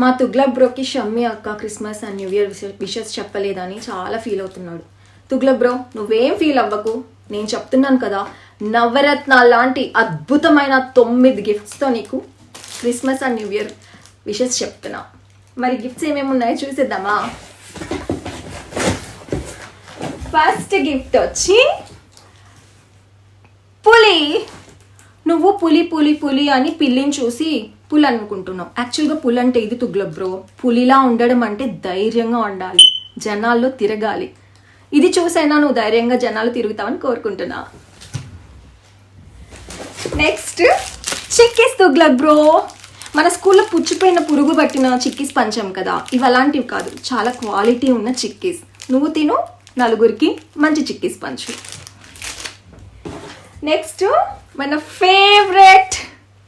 మా తుగ్లక్ బ్రోకి షమ్మి అక్క Christmas and new year wishes చెప్పలేదని చాలా ఫీల్ అవుతున్నాడు. తుగ్లక్ బ్రో నువ్వేం ఫీల్ అవ్వకు, నేను చెప్తున్నాను కదా, నవరత్నాలు లాంటి అద్భుతమైన 9 గిఫ్ట్స్తో నీకు Christmas and new year wishes చెప్తున్నా. మరి గిఫ్ట్స్ ఏమేమి ఉన్నాయో చూసేద్దామా. ఫస్ట్ గిఫ్ట్ వచ్చి పులి. నువ్వు పులి పులి పులి అని పిల్లిని చూసి పులి అనుకుంటున్నావు. యాక్చువల్గా పులి అంటే ఇది తుగ్లక్ బ్రో. పులిలా ఉండడం అంటే ధైర్యంగా ఉండాలి, జనాల్లో తిరగాలి. ఇది చూసైనా నువ్వు ధైర్యంగా జనాలు తిరుగుతావని కోరుకుంటున్నా. Next chickies Tughlaq bro. మన స్కూల్లో పుచ్చిపోయిన పురుగు పట్టిన చిక్కీస్ పంచాం కదా, ఇవి అలాంటివి కాదు, చాలా క్వాలిటీ ఉన్న చిక్కీస్. నువ్వు తిను, నలుగురికి మంచి చిక్కీస్ పంచు. నెక్స్ట్ మన ఫేవరెట్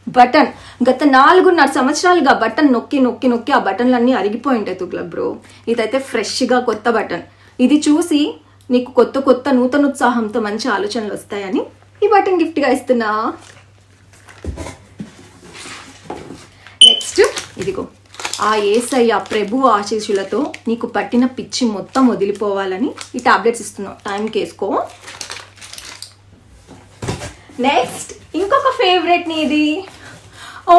బటన్. గత 4.5 సంవత్సరాలుగా బటన్ నొక్కి నొక్కి నొక్కి ఆ బటన్లన్నీ అరిగిపోయి ఉంటాయి తుగ్లక్ బ్రో. ఇదైతే ఫ్రెష్గా కొత్త బటన్. ఇది చూసి నీకు కొత్త కొత్త నూతన ఉత్సాహంతో మంచి ఆలోచనలు వస్తాయని ఈ బటన్ గిఫ్ట్గా ఇస్తున్నా. నెక్స్ట్ ఇదిగో, ఆ యేసయ్య ప్రభు ఆశీస్సులతో నీకు పట్టిన పిచ్చి మొత్తం వదిలిపోవాలని ఈ టాబ్లెట్స్ ఇస్తున్నావు, టైంకి వేసుకో. నెక్స్ట్ ఇంకొక ఫేవరెట్ నీది. ఓ,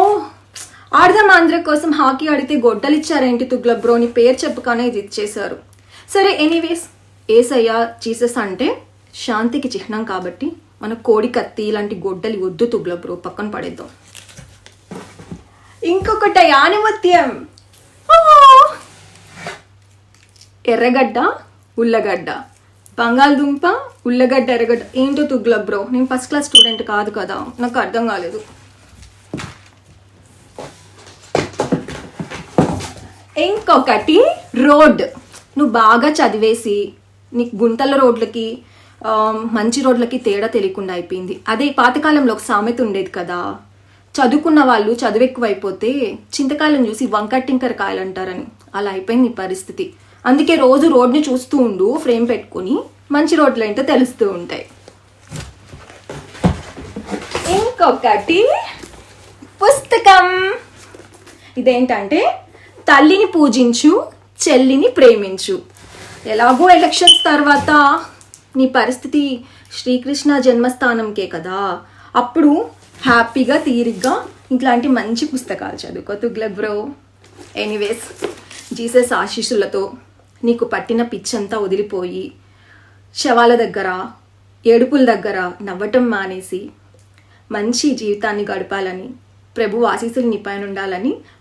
ఆడదాం ఆంధ్ర కోసం హాకీ ఆడితే గొడ్డలు ఇచ్చారేంటి తుగ్లక్ బ్రో, నీ పేరు చెప్పగానే ఇది ఇచ్చేశారు. సరే ఎనీవేస్, యేసయ్య జీసస్ అంటే శాంతికి చిహ్నం కాబట్టి మన కోడి కత్తి ఇలాంటి గొడ్డలి వద్దు తుగ్లక్ బ్రో, పక్కన పడేద్దాం. ఇంకొకట యానిమత్యం. ఎర్రగడ్డ ఉల్లగడ్డ, బంగాళదుంప ఉల్లగడ్డ ఎర్రగడ్డ. ఏంటో తుగ్లక్ బ్రో, నేను ఫస్ట్ క్లాస్ స్టూడెంట్ కాదు కదా, నాకు అర్థం కాలేదు. ఇంకొకటి రోడ్. నువ్వు బాగా చదివేసి నీకు గుంతల రోడ్లకి మంచి రోడ్లకి తేడా తెలియకుండా అయిపోయింది. అదే పాతకాలంలో ఒక సామెత ఉండేది కదా, చదువుకున్న వాళ్ళు చదువు ఎక్కువైపోతే చింతకాయలను చూసి వంకట్టింకర కాయలు అంటారని. అలా అయిపోయింది నీ పరిస్థితి. అందుకే రోజు రోడ్ని చూస్తూ ఉండు, ఫ్రేమ్ పెట్టుకుని, మంచి రోడ్లు ఏంటో తెలుస్తూ ఉంటాయి. ఇంకొకటి పుస్తకం. ఇదేంటంటే తల్లిని పూజించు, చెల్లిని ప్రేమించు. ఎలాగో ఎలక్షన్స్ తర్వాత నీ పరిస్థితి శ్రీకృష్ణ జన్మస్థానంకే కదా, అప్పుడు హ్యాపీగా తీరిగ్గా ఇట్లాంటి మంచి పుస్తకాలు చదువుకో తుగ్లక్ బ్రో. ఎనీవేస్, జీసస్ ఆశీస్సులతో నీకు పట్టిన పిచ్చంతా వదిలిపోయి శవాల దగ్గర ఏడుపుల దగ్గర నవ్వటం మానేసి మంచి జీవితాన్ని గడపాలని, ప్రభు ఆశీస్సులు నీ పైన ఉండాలని